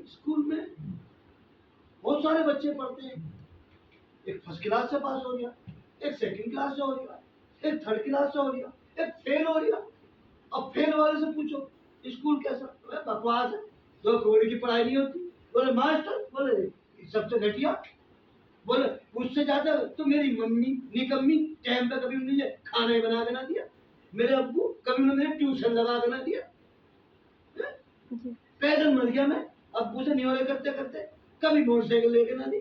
School में बहुत सारे बच्चे पढ़ते हैं, एक फर्स्ट क्लास से पास हो गया, एक सेकंड क्लास से हो गया, एक थर्ड क्लास से हो गया, एक फेल हो गया। अब फेल वाले से पूछो स्कूल कैसा, बकवास है, 2 करोड़ की पढ़ाई नहीं होती। बोले मास्टर, बोले सबसे घटिया, बोले उससे ज्यादा तो मेरी मम्मी निकम्मी, टाइम पे कभी उन्होंने खाना ही बना के ना दिया, मेरे अब्बू कभी उन्होंने ट्यूशन लगा के ना दिया, पैदल मर गया मैं अब्बू से निवाले करते करते, कभी मोटरसाइकिल लेके ना दी।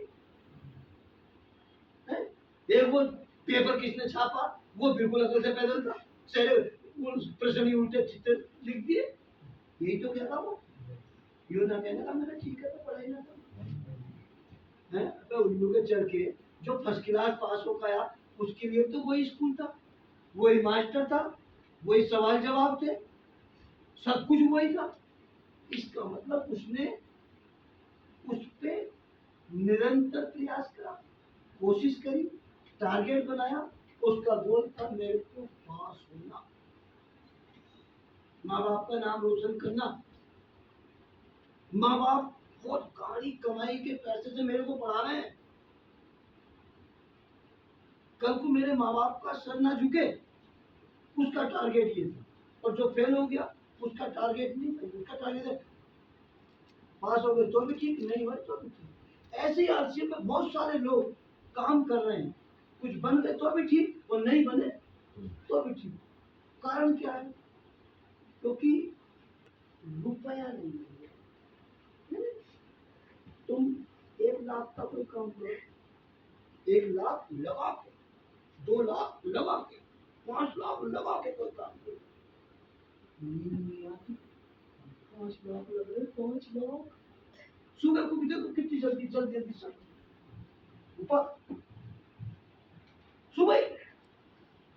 एक वो पेपर किसने छापा, वो बिल्कुल अकल से पैदल था, सारे प्रश्न उल्टे सीधे लिख दिए। यही तो कह रहा वो, यूं ना कहने का मैंने ठीक है तो पढ़ाई ना कर, है उल्लू के चढ़ के जो फर्स्ट क्लास पास हो गया, उसके लिए तो वही स्कूल था, वही मास्टर था, वही सवाल जवाब थे, सब कुछ वही था। इसका मतलब उसने उस पे निरंतर प्रयास करा, कोशिश करी, टारगेट बनाया, उसका गोल था मेरे को पास होना, माँ बाप का नाम रोशन करना। माँ बाप बहुत गाड़ी कमाई के पैसे से मेरे को पढ़ा रहे हैं, कल को मेरे माँ बाप का सर ना झुके, उसका टारगेट ये था। और जो फेल हो गया उसका टारगेट नहीं था, उसका टारगेट है पास हो गए तो भी ठीक, नहीं हुए तो भी ठीक। ऐसे ही आरसीए में बहुत सारे लोग काम कर रहे हैं, कुछ बन गए तो भी ठीक और नहीं बने तो भी ठीक। कारण क्या है? क्योंकि रुपया नहीं है। तुम 1 लाख का कोई काम करो, 1 लाख लगा के, 2 लाख लगा के, 5 लाख लगा के कोई काम करो, नहीं आती। 5 लाख लग रहे, 5 लाख सुबह को भी देखो कितनी जल्दी जल्दी जल्दी सब ऊपर, सुबह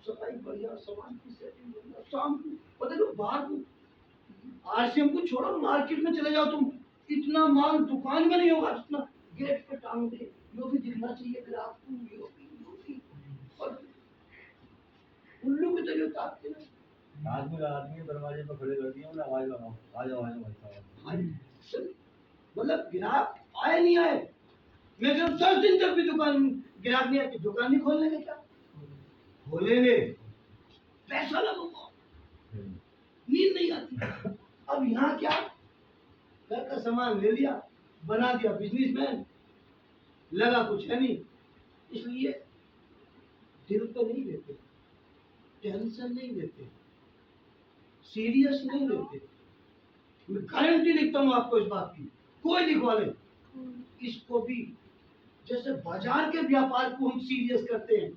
सफाई बढ़िया, सामान की सेटिंग बढ़िया, शाम को पता नहीं बाहर को आरसीएम को छोड़ो, मार्केट में चले जाओ तुम, इतना माल दुकान में नहीं होगा जितना गेट पे टांग दे, जो भी दिखना चाहिए ग्राहक को, जो भी और उल्लू की तरह ताकते हैं। आदमी दरवाजे पर खड़े कर दिए, आवाज लगाओ, आ जाओ भाई साहब। मतलब ग्राहक आए नहीं आए, मैं जब 10 दिन तक भी दुकान ग्राहक नहीं आए, दुकान नहीं खोलने के, क्या खोलेंगे, पैसा लगेगा, नींद नहीं आती। अब यहाँ क्या, घर का सामान ले लिया, बना दिया बिजनेसमैन, लगा कुछ है नहीं, इसलिए दिल पे नहीं लेते, टेंशन नहीं लेते, सीरियस नहीं लेते। मैं गारंटी लिखता हूँ आपको इस बात की, कोई लिखवा ले, इसको भी जैसे बाजार के व्यापार को हम सीरियस करते हैं,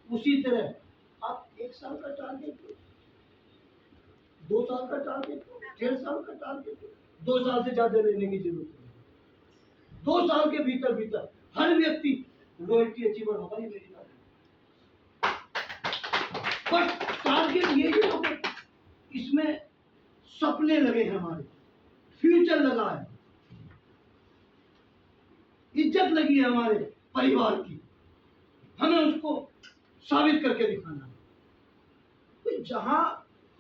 उसी तरह आप 1 साल का टारगेट लो, 2 साल का टारगेट लो, 1.5 साल का टारगेट लो, 2 साल से ज्यादा लेने की जरूरत नहीं। 2 साल के भीतर भीतर हर व्यक्ति रॉयल्टी अचीवर होगा, ये मेरी बात है। पर टारगेट ये हो कि इसमें सपने लगे हैं, हमारे फ्यूचर लगा है, इज्जत लगी है हमारे परिवार की, हमें उसको साबित करके दिखाना है। तो जहां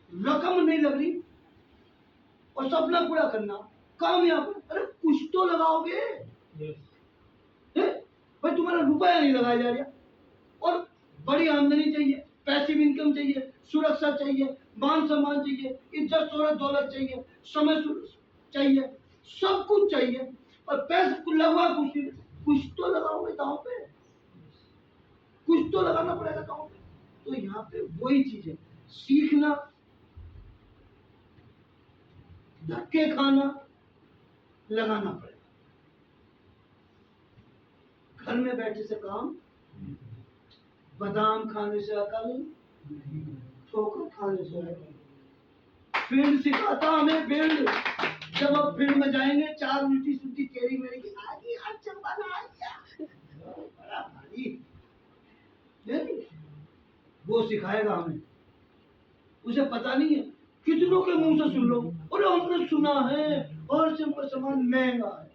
रकम नहीं लग रही और सपना पूरा करना, कामयाब, अरे कुछ तो लगाओगे, भाई तुम्हारा रुपया नहीं लगाया जा रहा, और बड़ी आमदनी चाहिए, पैसिव इनकम चाहिए, सुरक्षा चाहिए, मान सम्मान चाहिए, इज्जत शोहरत दौलत चाहिए, समय चाहिए, सब कुछ चाहिए, और पैसे लगवा कुछ तो लगाओगे दांव पे, कुछ तो लगाना पड़ेगा दांव पे। तो यहाँ पे वही चीज है, सीखना, धक्के खाना, लगाना पड़ेगा। घर में बैठे से काम, बादाम खाने से अकल, ठोकर खाने से अकल। फील्ड सिखाता हमें फील्ड, जब अब फील्ड में जाएंगे 4 उल्टी सुल्टी टेढ़ी मेढ़ी की आगे हाथ चलवाना आ गया, बड़ा भारी नहीं, वो सिखाएगा हमें, उसे पता नहीं है। कितनों के मुंह से सुन लो, अरे हमने सुना है और से वो सामान महंगा है,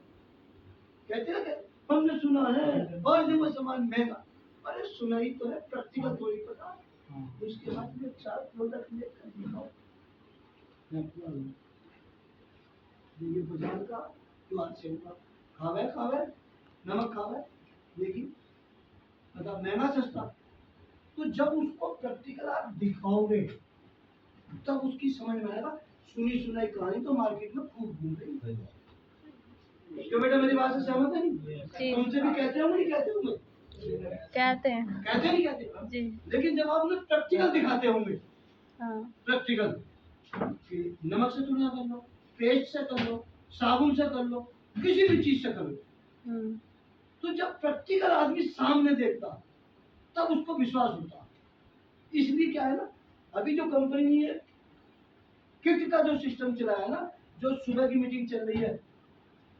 कहते हैं कि हमने सुना है और से वो सामान महंगा, अरे सुना ही तो है, प्रैक्टिकल थोड़ी पता, उसके हाथ में 4 प्रोडक्ट लेकर दिखाओ, ये बाजार का तो आज से खावे नमक खावे, लेकिन मतलब महंगा सस्ता। तो जब उसको प्रैक्टिकल आप दिखाओगे तब उसकी समझ में आएगा। सुनी सुनाई कहानी तो मार्केट में खूब घूम रही है। क्यों बेटा, मेरी बात से सहमत है? नहीं तुमसे भी कहते हो नहीं कहते होंगे? कहते नहीं कहते जी। लेकिन जब आप उन्हें प्रैक्टिकल दिखाते होंगे, हाँ। प्रैक्टिकल कि नमक से तुलना कर लो, पेस्ट से कर लो, साबुन से कर लो, किसी भी चीज से कर लो, तो जब प्रैक्टिकल आदमी सामने देखता तब उसको विश्वास होता। इसलिए क्या है ना, अभी जो कंपनी है किट का जो सिस्टम चलाया है ना, जो सुबह की मीटिंग चल रही है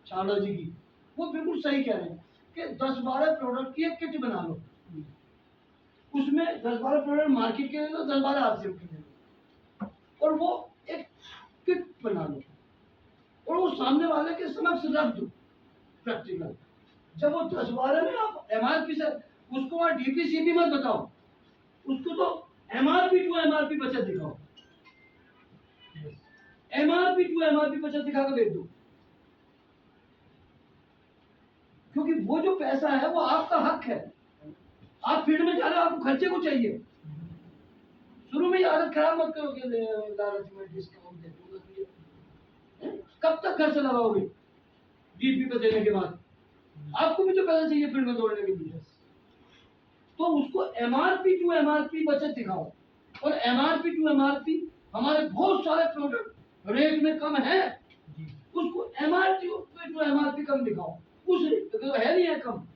चावला जी की, वो बिल्कुल सही कह रहे हैं कि 10-12 प्रोडक्ट की एक किट बना लो। उसमें 10-12 प्रोडक्ट मार्केट के ले लो, 10-12 आरसीएम के ले लो, और वो एक किट बना लो और वो सामने वाले के समक्ष रख दो प्रैक्टिकल। जब वो 10-12 में आप एमआरपी से उसको वहाँ डीपीसीपी मत बताओ, उसको तो एमआरपी टू एमआरपी बचत दिखाओ, एमआरपी टू एमआरपी बचत दिखा कर भेज दो। क्योंकि वो जो पैसा है वो आपका हक है। आप फील्ड में जा रहे हो, आपको खर्चे को चाहिए। शुरू में आदत खराब मत करो कि लालच में डिस्काउंट दे दूंगा। कब तक खर्च लगाओगे? डीपी पे देने के बाद आपको भी तो पैसा चाहिए फील्ड में दौड़ने के लिए। तो उसको एमआरपी टू एमआरपी बचत दिखाओ, और एमआरपी टू एमआरपी हमारे बहुत सारे प्रोडक्ट रेट में कम है, उसको एमआरपी टू एमआरपी कम दिखाओ। उस है नहीं है कम,